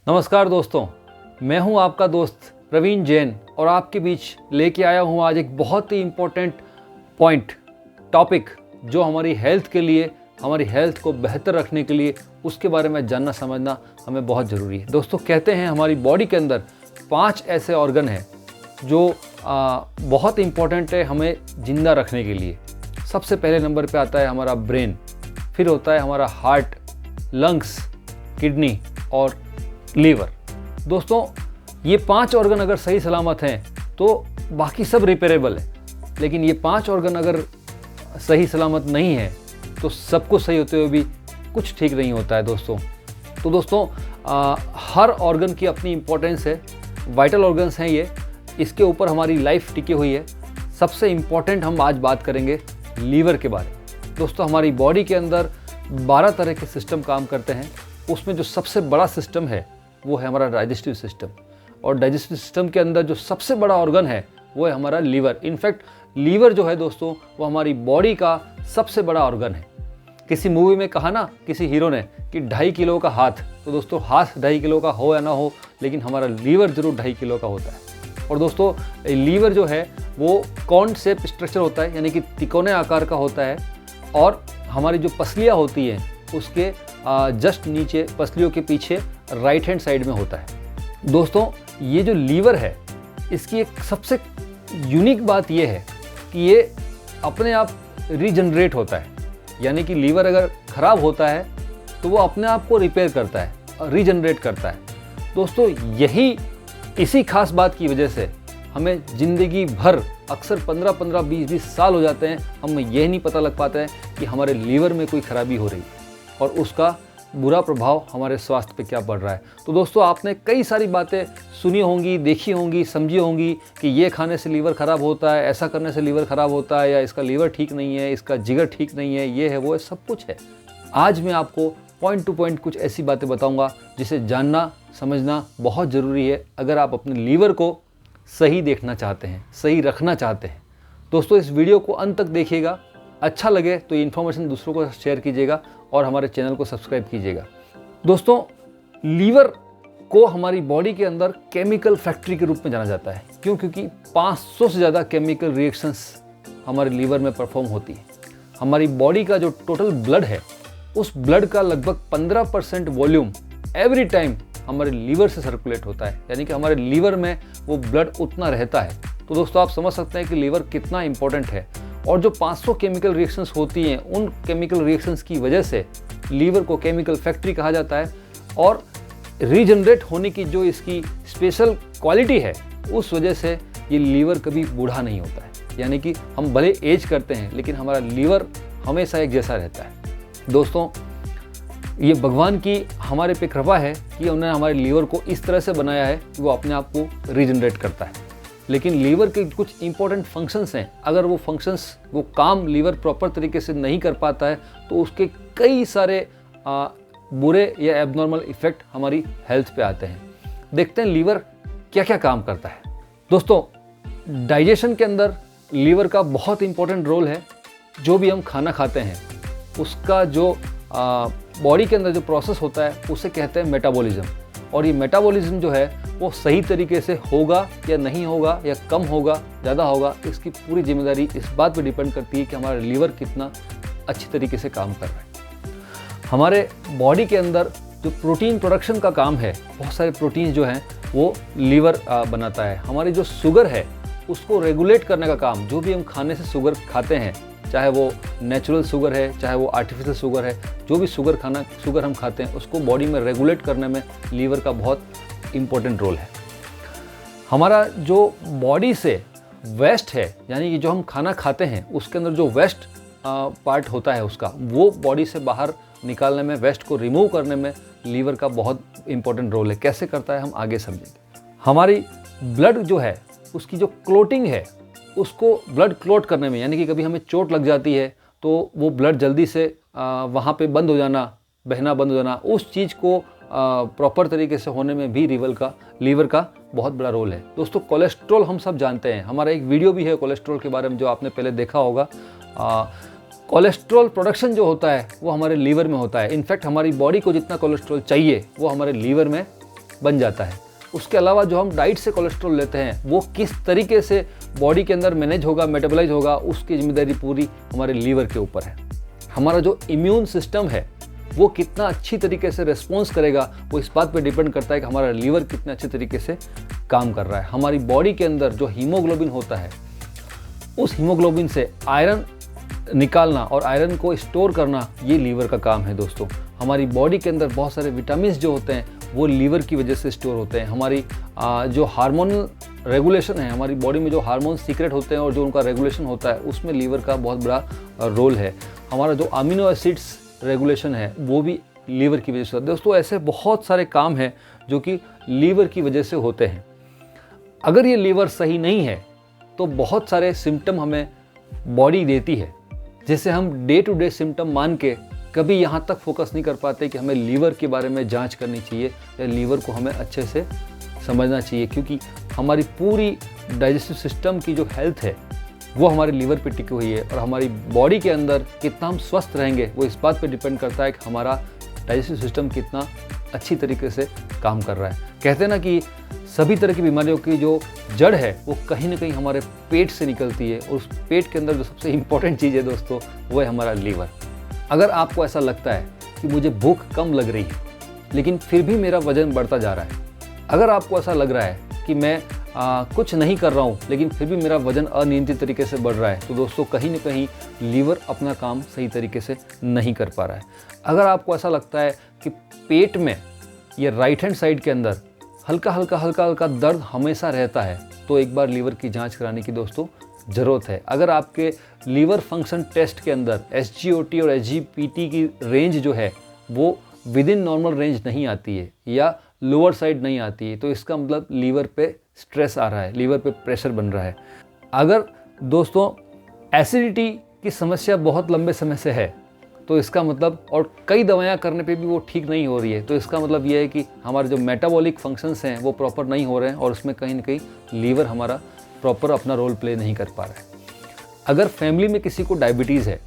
नमस्कार दोस्तों, मैं हूं आपका दोस्त प्रवीण जैन और आपके बीच लेके आया हूं आज एक बहुत ही इम्पोर्टेंट टॉपिक जो हमारी हेल्थ के लिए, हमारी हेल्थ को बेहतर रखने के लिए उसके बारे में जानना समझना हमें बहुत ज़रूरी है। दोस्तों, कहते हैं हमारी बॉडी के अंदर 5 ऐसे ऑर्गन हैं जो बहुत इम्पोर्टेंट है हमें ज़िंदा रखने के लिए। सबसे पहले नंबर पे आता है हमारा ब्रेन, फिर होता है हमारा हार्ट, लंग्स, किडनी और लीवर। दोस्तों, ये 5 ऑर्गन अगर सही सलामत हैं तो बाकी सब रिपेरेबल है, लेकिन ये 5 ऑर्गन अगर सही सलामत नहीं है तो सब कुछ सही होते हुए भी कुछ ठीक नहीं होता है दोस्तों। तो दोस्तों, हर ऑर्गन की अपनी इम्पोर्टेंस है, वाइटल ऑर्गन्स हैं ये, इसके ऊपर हमारी लाइफ टिकी हुई है। सबसे इम्पोर्टेंट हम आज बात करेंगे लीवर के बारे में। दोस्तों, हमारी बॉडी के अंदर 12 तरह के सिस्टम काम करते हैं। उसमें जो सबसे बड़ा सिस्टम है वो है हमारा डाइजेस्टिव सिस्टम, और डाइजेस्टिव सिस्टम के अंदर जो सबसे बड़ा ऑर्गन है वो है हमारा लीवर। इनफैक्ट लीवर जो है दोस्तों, वो हमारी बॉडी का सबसे बड़ा ऑर्गन है। किसी मूवी में कहा ना किसी हीरो ने कि 2.5 किलो का हाथ, तो दोस्तों हाथ 2.5 किलो का हो या ना हो, लेकिन हमारा लीवर जरूर 2.5 किलो का होता है। और दोस्तों, लीवर जो है वो कॉन शेप स्ट्रक्चर होता है, यानी कि तिकोने आकार का होता है, और हमारी जो पसलियाँ होती हैं उसके जस्ट नीचे, पसलियों के पीछे राइट हैंड साइड में होता है। दोस्तों, ये जो लीवर है इसकी एक सबसे यूनिक बात ये है कि ये अपने आप रीजनरेट होता है, यानी कि लीवर अगर ख़राब होता है तो वो अपने आप को रिपेयर करता है, रीजनरेट करता है। दोस्तों, इसी खास बात की वजह से हमें ज़िंदगी भर अक्सर 15-15, 20-20 साल हो जाते हैं, हमें यह नहीं पता लग पाता है कि हमारे लीवर में कोई खराबी हो रही है और उसका बुरा प्रभाव हमारे स्वास्थ्य पे क्या पड़ रहा है। तो दोस्तों, आपने कई सारी बातें सुनी होंगी, देखी होंगी, समझी होंगी कि ये खाने से लीवर ख़राब होता है, ऐसा करने से लीवर ख़राब होता है, या इसका लीवर ठीक नहीं है, इसका जिगर ठीक नहीं है, ये है वो है, सब कुछ है। आज मैं आपको पॉइंट टू पॉइंट कुछ ऐसी बातें बताऊंगा जिसे जानना समझना बहुत ज़रूरी है अगर आप अपने लीवर को सही देखना चाहते हैं, सही रखना चाहते हैं। दोस्तों, इस वीडियो को अंत तक देखिएगा। अच्छा लगे तो ये इन्फॉर्मेशन दूसरों को शेयर कीजिएगा और हमारे चैनल को सब्सक्राइब कीजिएगा। दोस्तों, लीवर को हमारी बॉडी के अंदर केमिकल फैक्ट्री के रूप में जाना जाता है। क्यों? क्योंकि 500 से ज़्यादा केमिकल रिएक्शंस हमारे लीवर में परफॉर्म होती है। हमारी बॉडी का जो टोटल ब्लड है उस ब्लड का लगभग 15% वॉल्यूम एवरी टाइम हमारे लीवर से सर्कुलेट होता है, यानी कि हमारे लीवर में वो ब्लड उतना रहता है। तो दोस्तों, आप समझ सकते हैं कि लीवर कितना इंपॉर्टेंट है। और जो 500 केमिकल रिएक्शंस होती हैं, उन केमिकल रिएक्शंस की वजह से लीवर को केमिकल फैक्ट्री कहा जाता है, और रीजनरेट होने की जो इसकी स्पेशल क्वालिटी है उस वजह से ये लीवर कभी बूढ़ा नहीं होता है। यानी कि हम भले एज करते हैं लेकिन हमारा लीवर हमेशा एक जैसा रहता है। दोस्तों, ये भगवान की हमारे पे कृपा है कि उन्होंने हमारे लीवर को इस तरह से बनाया है कि वो अपने आप को रीजनरेट करता है। लेकिन लीवर के कुछ इंपॉर्टेंट फंक्शंस हैं, अगर वो फंक्शंस, वो काम लीवर प्रॉपर तरीके से नहीं कर पाता है तो उसके कई सारे बुरे या एबनॉर्मल इफेक्ट हमारी हेल्थ पे आते हैं। देखते हैं लीवर क्या क्या काम करता है। दोस्तों, डाइजेशन के अंदर लीवर का बहुत इंपॉर्टेंट रोल है। जो भी हम खाना खाते हैं उसका जो बॉडी के अंदर जो प्रोसेस होता है उसे कहते हैं मेटाबॉलिज्म, और ये मेटाबॉलिज्म जो है वो सही तरीके से होगा या नहीं होगा, या कम होगा, ज़्यादा होगा, इसकी पूरी जिम्मेदारी इस बात पे डिपेंड करती है कि हमारा लीवर कितना अच्छी तरीके से काम कर रहा है। हमारे बॉडी के अंदर जो प्रोटीन प्रोडक्शन का काम है, बहुत सारे प्रोटीन जो हैं वो लीवर बनाता है। हमारी जो शुगर है उसको रेगुलेट करने का काम, जो भी हम खाने से शुगर खाते हैं, चाहे वो नेचुरल शुगर है, चाहे वो आर्टिफिशियल शुगर है, जो भी शुगर हम खाते हैं उसको बॉडी में रेगुलेट करने में लीवर का बहुत इम्पोर्टेंट रोल है। हमारा जो बॉडी से वेस्ट है, यानी कि जो हम खाना खाते हैं उसके अंदर जो वेस्ट पार्ट होता है उसका, वो बॉडी से बाहर निकालने में, वेस्ट को रिमूव करने में लीवर का बहुत इम्पोर्टेंट रोल है। कैसे करता है हम आगे समझेंगे। हमारी ब्लड जो है उसकी जो क्लोटिंग है उसको ब्लड क्लोट करने में, यानी कि कभी हमें चोट लग जाती है तो वो ब्लड जल्दी से वहाँ पे बंद हो जाना, बहना बंद हो जाना, उस चीज़ को प्रॉपर तरीके से होने में भी लीवर का बहुत बड़ा रोल है। दोस्तों, कोलेस्ट्रॉल हम सब जानते हैं, हमारा एक वीडियो भी है कोलेस्ट्रॉल के बारे में जो आपने पहले देखा होगा। कोलेस्ट्रॉल प्रोडक्शन जो होता है वो हमारे लीवर में होता है। इनफैक्ट हमारी बॉडी को जितना कोलेस्ट्रॉल चाहिए वो हमारे लीवर में बन जाता है। उसके अलावा जो हम डाइट से कोलेस्ट्रॉल लेते हैं वो किस तरीके से बॉडी के अंदर मैनेज होगा, मेटाबोलाइज होगा, उसकी जिम्मेदारी पूरी हमारे लीवर के ऊपर है। हमारा जो इम्यून सिस्टम है वो कितना अच्छी तरीके से रिस्पॉन्स करेगा वो इस बात पे डिपेंड करता है कि हमारा लीवर कितने अच्छे तरीके से काम कर रहा है। हमारी बॉडी के अंदर जो हीमोग्लोबिन होता है उस हीमोग्लोबिन से आयरन निकालना और आयरन को स्टोर करना ये लीवर का काम है दोस्तों। हमारी बॉडी के अंदर बहुत सारे विटामिन जो होते हैं वो लीवर की वजह से स्टोर होते हैं। हमारी जो हार्मोनल रेगुलेशन है, हमारी बॉडी में जो हार्मोन सीक्रेट होते हैं और जो उनका रेगुलेशन होता है उसमें लीवर का बहुत बड़ा रोल है। हमारा जो अमीनो एसिड्स रेगुलेशन है वो भी लीवर की वजह से होता है। दोस्तों ऐसे बहुत सारे काम हैं जो कि लीवर की वजह से होते हैं। अगर ये लीवर सही नहीं है तो बहुत सारे सिम्टम हमें बॉडी देती है, जिसे हम डे टू डे सिम्टम मान के कभी यहाँ तक फोकस नहीं कर पाते कि हमें लीवर के बारे में जांच करनी चाहिए या लीवर को हमें अच्छे से समझना चाहिए, क्योंकि हमारी पूरी डाइजेस्टिव सिस्टम की जो हेल्थ है वो हमारे लीवर पे टिकी हुई है। और हमारी बॉडी के अंदर कितना हम स्वस्थ रहेंगे वो इस बात पे डिपेंड करता है कि हमारा डाइजेस्टिव सिस्टम कितना अच्छी तरीके से काम कर रहा है। कहते हैं ना कि सभी तरह की बीमारियों की जो जड़ है वो कहीं ना कहीं हमारे पेट से निकलती है, और उस पेट के अंदर जो सबसे इम्पोर्टेंट चीज़ है दोस्तों वो है हमारा लीवर। अगर आपको ऐसा लगता है कि मुझे भूख कम लग रही है लेकिन फिर भी मेरा वज़न बढ़ता जा रहा है, अगर आपको ऐसा लग रहा है कि मैं कुछ नहीं कर रहा हूँ लेकिन फिर भी मेरा वज़न अनियंत्रित तरीके से बढ़ रहा है, तो दोस्तों कहीं ना कहीं लीवर अपना काम सही तरीके से नहीं कर पा रहा है। अगर आपको ऐसा लगता है कि पेट में या राइट हैंड साइड के अंदर हल्का हल्का दर्द हमेशा रहता है, तो एक बार लीवर की जांच कराने की दोस्तों ज़रूरत है। अगर आपके लीवर फंक्शन टेस्ट के अंदर SGOT और SGPT की रेंज जो है वो विद इन नॉर्मल रेंज नहीं आती है या लोअर साइड नहीं आती है, तो इसका मतलब लीवर पे स्ट्रेस आ रहा है, लीवर पे प्रेशर बन रहा है। अगर दोस्तों एसिडिटी की समस्या बहुत लंबे समय से है तो इसका मतलब, और कई दवाइयाँ करने पे भी वो ठीक नहीं हो रही है, तो इसका मतलब ये है कि हमारे जो मेटाबॉलिक फंक्शंस हैं वो प्रॉपर नहीं हो रहे हैं और उसमें कहीं ना कहीं लीवर हमारा प्रॉपर अपना रोल प्ले नहीं कर पा रहा है। अगर फैमिली में किसी को डायबिटीज़ है,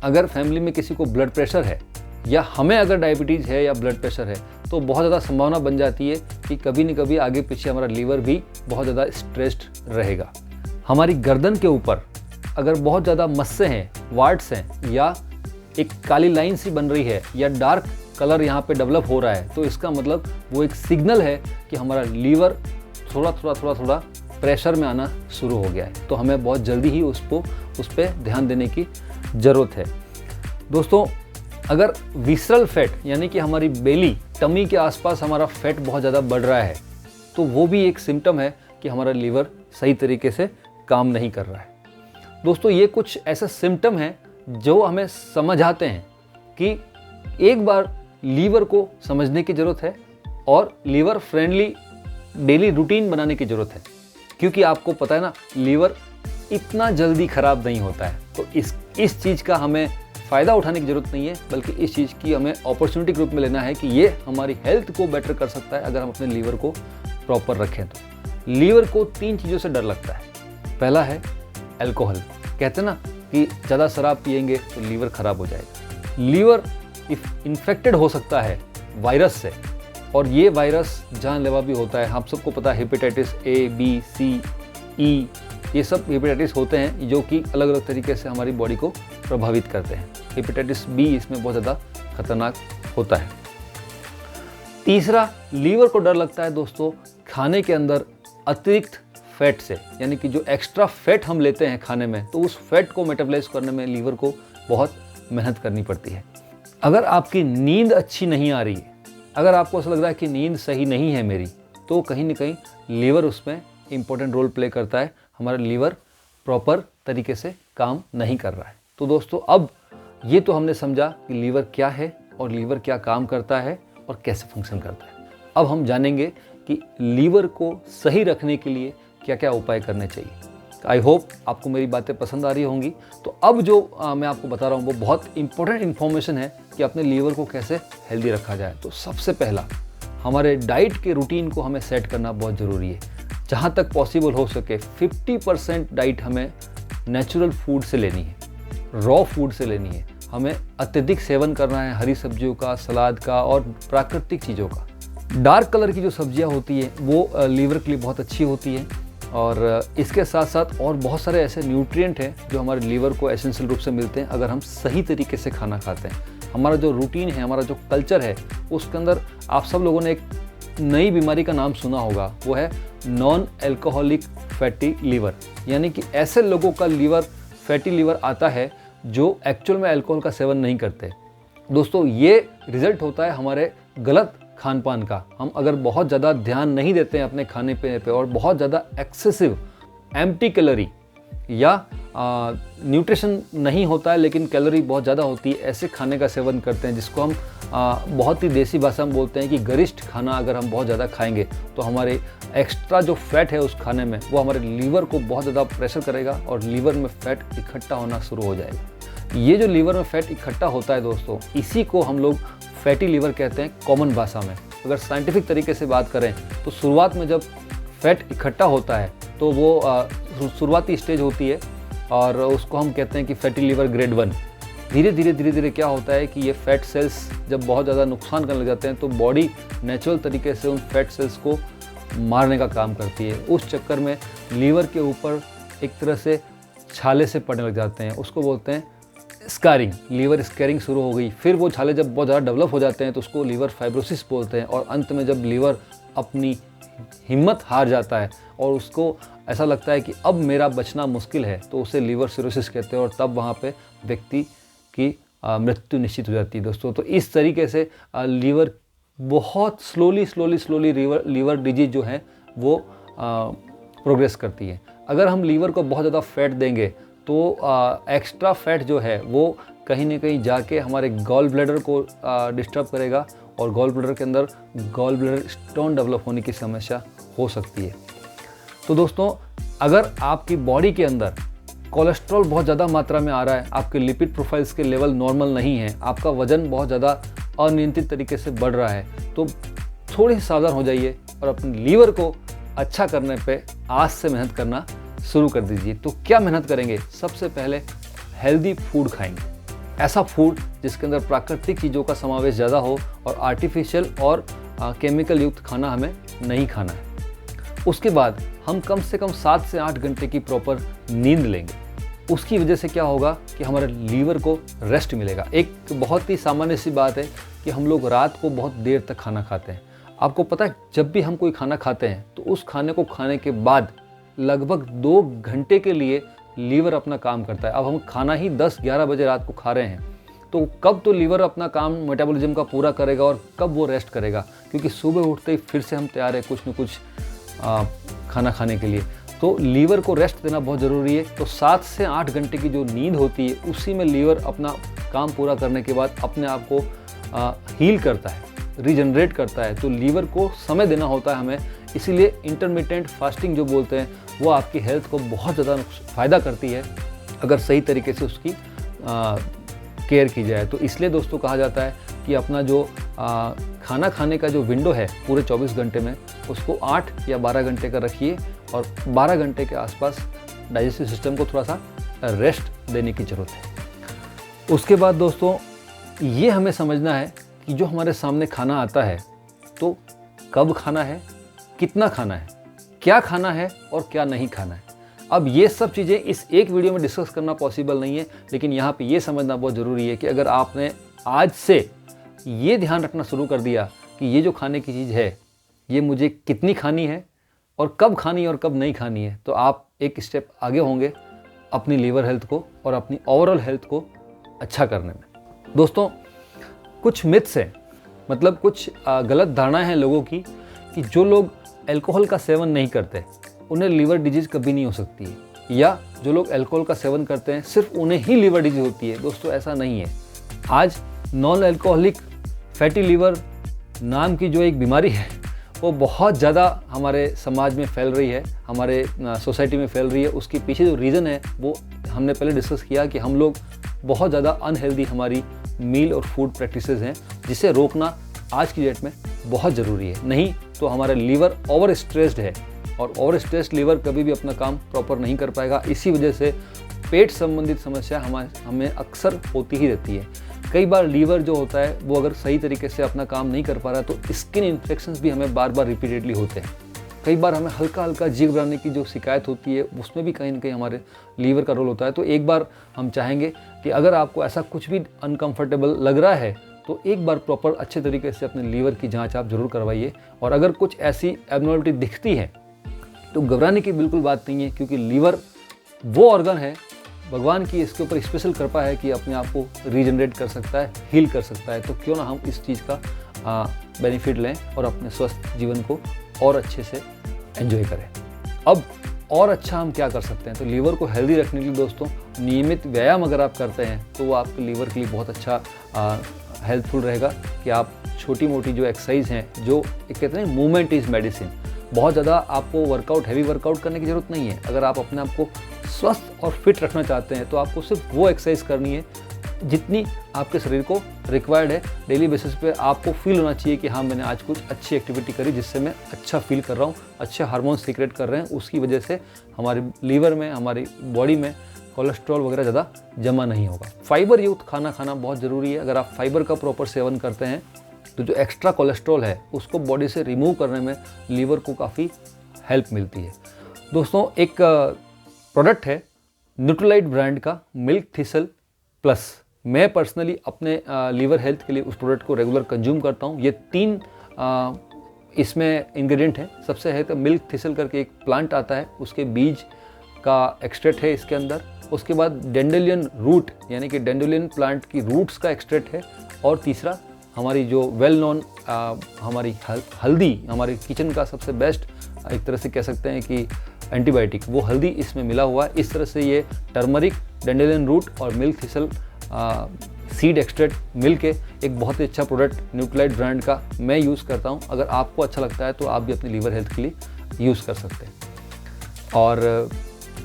अगर फैमिली में किसी को ब्लड प्रेशर है, या हमें अगर डायबिटीज़ है या ब्लड प्रेशर है, तो बहुत ज़्यादा संभावना बन जाती है कि कभी न कभी आगे पीछे हमारा लीवर भी बहुत ज़्यादा स्ट्रेस्ड रहेगा। हमारी गर्दन के ऊपर अगर बहुत ज़्यादा मस्से हैं, वार्ट्स हैं, या एक काली लाइन सी बन रही है या डार्क कलर यहाँ पे डेवलप हो रहा है, तो इसका मतलब वो एक सिग्नल है कि हमारा लीवर थोड़ा प्रेशर में आना शुरू हो गया है। तो हमें बहुत जल्दी ही उस पर ध्यान देने की ज़रूरत है। दोस्तों अगर विसरल फैट यानी कि हमारी बेली, टमी के आसपास हमारा फैट बहुत ज़्यादा बढ़ रहा है, तो वो भी एक सिम्टम है कि हमारा लीवर सही तरीके से काम नहीं कर रहा है। दोस्तों ये कुछ ऐसे सिम्टम हैं जो हमें समझ आते हैं कि एक बार लीवर को समझने की ज़रूरत है और लीवर फ्रेंडली डेली रूटीन बनाने की ज़रूरत है, क्योंकि आपको पता है ना लीवर इतना जल्दी ख़राब नहीं होता है। तो इस चीज़ का हमें फ़ायदा उठाने की ज़रूरत नहीं है, बल्कि इस चीज़ की हमें अपॉर्चुनिटी के रूप में लेना है कि ये हमारी हेल्थ को बेटर कर सकता है अगर हम अपने लीवर को प्रॉपर रखें। तो लीवर को 3 चीज़ों से डर लगता है। पहला है अल्कोहल। कहते हैं ना कि ज़्यादा शराब पिएंगे तो लीवर ख़राब हो जाएगा। लीवर इन्फेक्टेड हो सकता है वायरस से, और ये वायरस जानलेवा भी होता है। आप सबको पता है hepatitis A, B, C, E, ये सब हेपेटाइटिस होते हैं जो कि अलग अलग तरीके से हमारी बॉडी को प्रभावित करते हैं। हेपेटाइटिस B इसमें बहुत ज़्यादा खतरनाक होता है। तीसरा, लीवर को डर लगता है दोस्तों खाने के अंदर अतिरिक्त फैट से, यानी कि जो एक्स्ट्रा फैट हम लेते हैं खाने में, तो उस फैट को मेटाबॉलाइज करने में लीवर को बहुत मेहनत करनी पड़ती है। अगर आपकी नींद अच्छी नहीं आ रही है, अगर आपको ऐसा लग रहा है कि नींद सही नहीं है मेरी, तो कहीं ना कहीं लीवर उसमें इम्पोर्टेंट रोल प्ले करता है। हमारा लीवर प्रॉपर तरीके से काम नहीं कर रहा है। तो दोस्तों अब ये तो हमने समझा कि लीवर क्या है और लीवर क्या काम करता है और कैसे फंक्शन करता है। अब हम जानेंगे कि लीवर को सही रखने के लिए क्या क्या उपाय करने चाहिए। आई होप आपको मेरी बातें पसंद आ रही होंगी। तो अब जो मैं आपको बता रहा हूँ वो बहुत इंपॉर्टेंट इन्फॉर्मेशन है कि अपने लीवर को कैसे हेल्दी रखा जाए। तो सबसे पहला, हमारे डाइट के रूटीन को हमें सेट करना बहुत ज़रूरी है। जहाँ तक पॉसिबल हो सके 50% डाइट हमें नेचुरल फूड से लेनी है, रॉ फूड से लेनी है। हमें अत्यधिक सेवन करना है हरी सब्जियों का, सलाद का और प्राकृतिक चीज़ों का। डार्क कलर की जो सब्जियां होती हैं वो लीवर के लिए बहुत अच्छी होती है, और इसके साथ साथ और बहुत सारे ऐसे न्यूट्रिएंट हैं जो हमारे लीवर को एसेंशियल रूप से मिलते हैं अगर हम सही तरीके से खाना खाते हैं। हमारा जो रूटीन है, हमारा जो कल्चर है, उसके अंदर आप सब लोगों ने एक नई बीमारी का नाम सुना होगा, वो है नॉन एल्कोहलिक फैटी लीवर। यानी कि ऐसे लोगों का लीवर फैटी लीवर आता है जो एक्चुअल में अल्कोहल का सेवन नहीं करते। दोस्तों, ये रिजल्ट होता है हमारे गलत खान पान का। हम अगर बहुत ज़्यादा ध्यान नहीं देते हैं अपने खाने पीने पे और बहुत ज़्यादा एक्सेसिव एम्प्टी कैलोरी या न्यूट्रिशन नहीं होता है लेकिन कैलोरी बहुत ज़्यादा होती है, ऐसे खाने का सेवन करते हैं जिसको हम बहुत ही देसी भाषा में बोलते हैं कि गरिष्ठ खाना अगर हम बहुत ज़्यादा खाएंगे तो हमारे एक्स्ट्रा जो फैट है उस खाने में वो हमारे लीवर को बहुत ज़्यादा प्रेशर करेगा और लीवर में फैट इकट्ठा होना शुरू हो जाएगा। ये जो लीवर में फैट इकट्ठा होता है दोस्तों, इसी को हम लोग फैटी लीवर कहते हैं कॉमन भाषा में। अगर साइंटिफिक तरीके से बात करें तो शुरुआत में जब फैट इकट्ठा होता है तो वो शुरुआती स्टेज होती है और उसको हम कहते हैं कि फैटी लीवर ग्रेड 1। धीरे धीरे क्या होता है कि ये फैट सेल्स जब बहुत ज़्यादा नुकसान करने लग जाते हैं तो बॉडी नेचुरल तरीके से उन फैट सेल्स को मारने का काम करती है। उस चक्कर में लीवर के ऊपर एक तरह से छाले से पड़ने लग जाते हैं, उसको बोलते हैं स्कारिंग। लीवर स्कैरिंग शुरू हो गई। फिर वो छाले जब बहुत ज़्यादा डेवलप हो जाते हैं तो उसको लीवर फाइब्रोसिस बोलते हैं, और अंत में जब लीवर अपनी हिम्मत हार जाता है और उसको ऐसा लगता है कि अब मेरा बचना मुश्किल है तो उसे लीवर सिरोसिस कहते हैं, और तब वहाँ पे व्यक्ति की मृत्यु निश्चित हो जाती है दोस्तों। तो इस तरीके से लीवर बहुत स्लोली लीवर डिजीज जो है वो प्रोग्रेस करती है। अगर हम लीवर को बहुत ज़्यादा फैट देंगे तो एक्स्ट्रा फैट जो है वो कहीं ना कहीं जाके हमारे गॉल ब्लैडर को डिस्टर्ब करेगा और गॉल ब्लैडर के अंदर गॉल ब्लैडर स्टोन डेवलप होने की समस्या हो सकती है। तो दोस्तों, अगर आपकी बॉडी के अंदर कोलेस्ट्रॉल बहुत ज़्यादा मात्रा में आ रहा है, आपके लिपिड प्रोफाइल्स के लेवल नॉर्मल नहीं है, आपका वजन बहुत ज़्यादा अनियंत्रित तरीके से बढ़ रहा है, तो थोड़ी सावधान हो जाइए और अपने लीवर को अच्छा करने पे आज से मेहनत करना शुरू कर दीजिए। तो क्या मेहनत करेंगे? सबसे पहले हेल्दी फूड खाएंगे, ऐसा फूड जिसके अंदर प्राकृतिक चीज़ों का समावेश ज़्यादा हो और आर्टिफिशियल और केमिकल युक्त खाना हमें नहीं खाना है। उसके बाद हम कम से कम 7 से 8 घंटे की प्रॉपर नींद लेंगे। उसकी वजह से क्या होगा कि हमारे लीवर को रेस्ट मिलेगा। एक बहुत ही सामान्य सी बात है कि हम लोग रात को बहुत देर तक खाना खाते हैं। आपको पता है, जब भी हम कोई खाना खाते हैं तो उस खाने को खाने के बाद लगभग 2 घंटे के लिए लीवर अपना काम करता है। अब हम खाना ही 10-11 बजे रात को खा रहे हैं, तो कब तो लीवर अपना काम मेटाबॉलिज्म का पूरा करेगा और कब वो रेस्ट करेगा, क्योंकि सुबह उठते ही फिर से हम तैयार हैं कुछ न कुछ खाना खाने के लिए। तो लीवर को रेस्ट देना बहुत ज़रूरी है। तो 7 से 8 घंटे की जो नींद होती है उसी में लीवर अपना काम पूरा करने के बाद अपने आप को हील करता है, रीजनरेट करता है। तो लीवर को समय देना होता है हमें, इसीलिए इंटरमिटेंट फास्टिंग जो बोलते हैं वो आपकी हेल्थ को बहुत ज़्यादा फ़ायदा करती है अगर सही तरीके से उसकी केयर की जाए। तो इसलिए दोस्तों कहा जाता है कि अपना जो खाना खाने का जो विंडो है पूरे 24 घंटे में, उसको 8 या 12 घंटे का रखिए और 12 घंटे के आसपास डाइजेस्टिव सिस्टम को थोड़ा सा रेस्ट देने की ज़रूरत है। उसके बाद दोस्तों ये हमें समझना है कि जो हमारे सामने खाना आता है तो कब खाना है, कितना खाना है, क्या खाना है और क्या नहीं खाना है। अब ये सब चीज़ें इस एक वीडियो में डिस्कस करना पॉसिबल नहीं है, लेकिन यहाँ पे ये समझना बहुत ज़रूरी है कि अगर आपने आज से ये ध्यान रखना शुरू कर दिया कि ये जो खाने की चीज़ है ये मुझे कितनी खानी है और कब खानी है और कब नहीं खानी है, तो आप एक स्टेप आगे होंगे अपनी लीवर हेल्थ को और अपनी ओवरऑल हेल्थ को अच्छा करने में। दोस्तों, कुछ मिथ्स हैं, मतलब कुछ गलत धारणाएं हैं लोगों की कि जो लोग अल्कोहल का सेवन नहीं करते उन्हें लीवर डिजीज़ कभी नहीं हो सकती है, या जो लोग अल्कोहल का सेवन करते हैं सिर्फ उन्हें ही लीवर डिजीज़ होती है। दोस्तों, ऐसा नहीं है। आज नॉन अल्कोहलिक फैटी लीवर नाम की जो एक बीमारी है वो बहुत ज़्यादा हमारे समाज में फैल रही है, हमारे सोसाइटी में फैल रही है। उसके पीछे जो रीज़न है वो हमने पहले डिस्कस किया कि हम लोग बहुत ज़्यादा अनहेल्दी हमारी मील और फूड प्रैक्टिसेस हैं, जिसे रोकना आज की डेट में बहुत ज़रूरी है। नहीं तो हमारा लीवर ओवर स्ट्रेस्ड है और ओवर स्ट्रेस्ड लीवर कभी भी अपना काम प्रॉपर नहीं कर पाएगा। इसी वजह से पेट संबंधित समस्या हमें अक्सर होती ही रहती है। कई बार लीवर जो होता है वो अगर सही तरीके से अपना काम नहीं कर पा रहा है तो स्किन इन्फेक्शंस भी हमें बार बार रिपीटेडली होते हैं। कई बार हमें हल्का हल्का जी घबराने की जो शिकायत होती है उसमें भी कहीं ना कहीं हमारे लीवर का रोल होता है। तो एक बार हम चाहेंगे कि अगर आपको ऐसा कुछ भी अनकंफर्टेबल लग रहा है तो एक बार प्रॉपर अच्छे तरीके से अपने लीवर की जांच आप ज़रूर करवाइए। और अगर कुछ ऐसी एबनॉर्मलिटी दिखती है तो घबराने की बिल्कुल बात नहीं है, क्योंकि लीवर वो ऑर्गन है, भगवान की इसके ऊपर स्पेशल कृपा है कि अपने आप को रीजनरेट कर सकता है, हील कर सकता है। तो क्यों ना हम इस चीज़ का बेनिफिट लें और अपने स्वस्थ जीवन को और अच्छे से एंजॉय करें। अब और अच्छा हम क्या कर सकते हैं? तो लीवर को हेल्दी रखने के लिए दोस्तों नियमित व्यायाम अगर आप करते हैं तो वो आपके लीवर के लिए बहुत अच्छा हेल्पफुल रहेगा कि आप छोटी मोटी जो एक्सरसाइज हैं, जो कहते हैं मूवमेंट इज़ मेडिसिन, बहुत ज़्यादा आपको वर्कआउट, हैवी वर्कआउट करने की ज़रूरत नहीं है। अगर आप अपने आप को स्वस्थ और फिट रखना चाहते हैं तो आपको सिर्फ वो एक्सरसाइज करनी है जितनी आपके शरीर को रिक्वायर्ड है। डेली बेसिस पे आपको फील होना चाहिए कि हाँ, मैंने आज कुछ अच्छी एक्टिविटी करी जिससे मैं अच्छा फील कर रहा हूँ, अच्छे हार्मोन सीक्रेट कर रहे हैं, उसकी वजह से हमारे लीवर में, हमारी बॉडी में कोलेस्ट्रॉल वगैरह ज़्यादा जमा नहीं होगा। फाइबर युक्त खाना खाना बहुत ज़रूरी है। अगर आप फाइबर का प्रॉपर सेवन करते हैं तो जो एक्स्ट्रा कोलेस्ट्रॉल है उसको बॉडी से रिमूव करने में लीवर को काफ़ी हेल्प मिलती है। दोस्तों एक प्रोडक्ट है न्यूट्रीलाइट ब्रांड का मिल्क थिसल प्लस। मैं पर्सनली अपने लीवर हेल्थ के लिए उस प्रोडक्ट को रेगुलर कंज्यूम करता हूँ। ये 3 इसमें इंग्रेडिएंट हैं। सबसे है तो मिल्क थिसल करके एक प्लांट आता है, उसके बीज का एक्सट्रैक्ट है इसके अंदर। उसके बाद डेंडेलियन रूट यानी कि डेंडेलियन प्लांट की रूट्स का एक्सट्रैक्ट है। और तीसरा हमारी जो वेल नोन हमारी हल्दी, हमारे किचन का सबसे बेस्ट एक तरह से कह सकते हैं कि एंटीबायोटिक, वो हल्दी इसमें मिला हुआ है। इस तरह से ये टर्मरिक, डेंडेलियन रूट और मिल्क थिसल सीड एक्सट्रैक्ट मिल के एक बहुत ही अच्छा प्रोडक्ट न्यूट्रीलाइट ब्रांड का मैं यूज़ करता हूँ। अगर आपको अच्छा लगता है तो आप भी अपनी लीवर हेल्थ के लिए यूज़ कर सकते हैं। और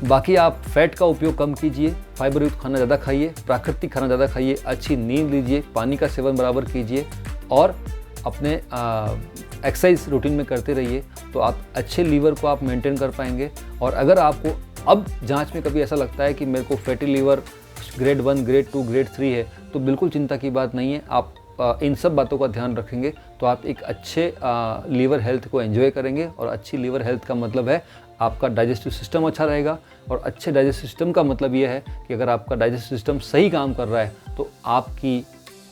बाकी आप फैट का उपयोग कम कीजिए, फाइबर युक्त खाना ज़्यादा खाइए, प्राकृतिक खाना ज़्यादा खाइए, अच्छी नींद लीजिए, पानी का सेवन बराबर कीजिए और अपने एक्सरसाइज रूटीन में करते रहिए तो आप अच्छे लीवर को आप मेंटेन कर पाएंगे। और अगर आपको अब जांच में कभी ऐसा लगता है कि मेरे को fatty liver grade 1, grade 2, grade 3 है तो बिल्कुल चिंता की बात नहीं है। आप इन सब बातों का ध्यान रखेंगे तो आप एक अच्छे लीवर हेल्थ को एंजॉय करेंगे। और अच्छी लीवर हेल्थ का मतलब है आपका डाइजेस्टिव सिस्टम अच्छा रहेगा। और अच्छे डाइजेस्टिव सिस्टम का मतलब ये है कि अगर आपका डाइजेस्टिव सिस्टम सही काम कर रहा है तो आपकी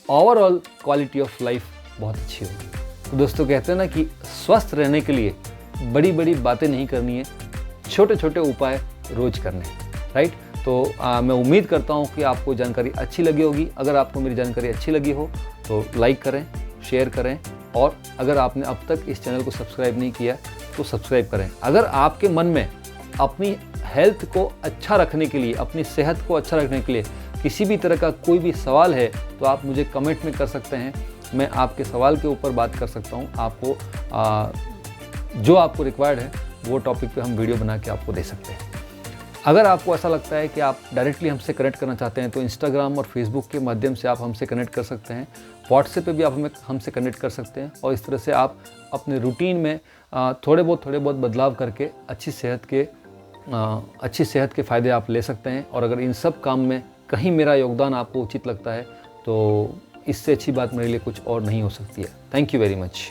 ओवरऑल क्वालिटी ऑफ लाइफ बहुत अच्छी होगी। तो दोस्तों कहते हैं ना कि स्वस्थ रहने के लिए बड़ी बड़ी बातें नहीं करनी है, छोटे छोटे उपाय रोज करने हैं, राइट। तो मैं उम्मीद करता हूँ कि आपको जानकारी अच्छी लगी होगी। अगर आपको मेरी जानकारी अच्छी लगी हो तो लाइक करें, शेयर करें और अगर आपने अब तक इस चैनल को सब्सक्राइब नहीं किया तो सब्सक्राइब करें। अगर आपके मन में अपनी हेल्थ को अच्छा रखने के लिए, अपनी सेहत को अच्छा रखने के लिए किसी भी तरह का कोई भी सवाल है तो आप मुझे कमेंट में कर सकते हैं। मैं आपके सवाल के ऊपर बात कर सकता हूँ। आपको जो आपको रिक्वायर्ड है वो टॉपिक पे हम वीडियो बना के आपको दे सकते हैं। अगर आपको ऐसा लगता है कि आप डायरेक्टली हमसे कनेक्ट करना चाहते हैं तो इंस्टाग्राम और फेसबुक के माध्यम से आप हमसे कनेक्ट कर सकते हैं। व्हाट्सएप पे भी आप हमसे कनेक्ट कर सकते हैं। और इस तरह से आप अपने रूटीन में थोड़े बहुत बदलाव करके अच्छी सेहत के फ़ायदे आप ले सकते हैं। और अगर इन सब काम में कहीं मेरा योगदान आपको उचित लगता है तो इससे अच्छी बात मेरे लिए कुछ और नहीं हो सकती है। Thank you very much.